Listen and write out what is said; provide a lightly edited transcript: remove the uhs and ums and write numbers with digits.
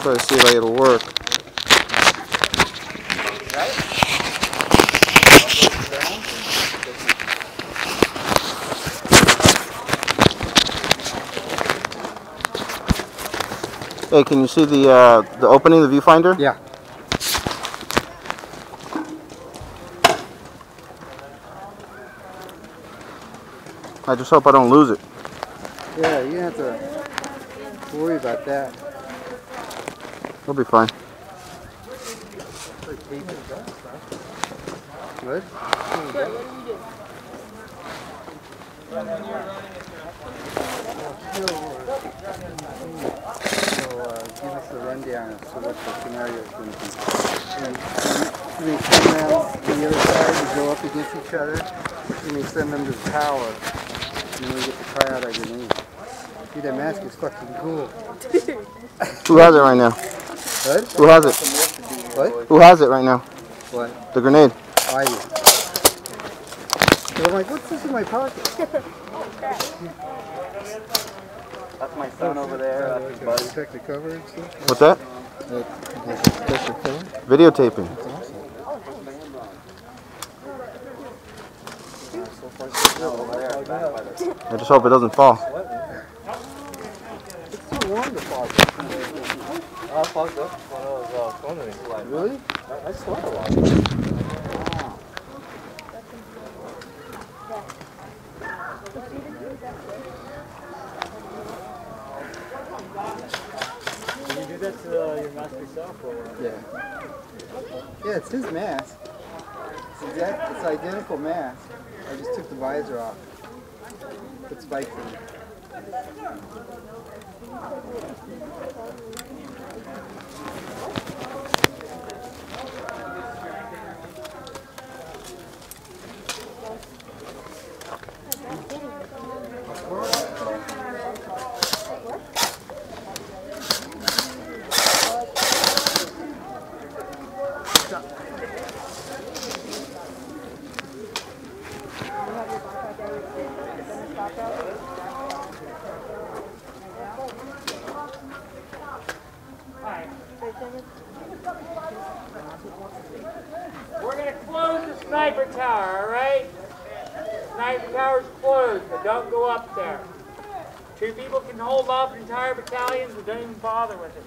Try to see if it'll work. Hey, can you see the opening, the viewfinder? Yeah. I just hope I don't lose it. Yeah, you don't have to worry about that. It'll be fine. What? Give us a rundown as to what the scenario is going to be. You may send them to the other side to go up against each other. You may send them to the tower. And then we get to try out our grenade. Dude, that mask is fucking cool. Who has it right now? What? Who has it? What? Who has it right now? What? The grenade. I do. So I'm like, what's this in my pocket? That's my son over there. That's his buddy. Check the cover and stuff. What's that? Check the cover. Videotaping. That's awesome. I just hope it doesn't fall. It's too warm to fall. I fucked up when I was swimming. Really? I sweat a lot. Did you do that to your mask yourself? Or? Yeah. Yeah, it's his mask. It's identical mask. I just took the visor off. Put spikes in it. We're going to close the sniper tower, all right? Sniper tower's closed, but don't go up there. 2 people can hold off entire battalions, but don't even bother with it.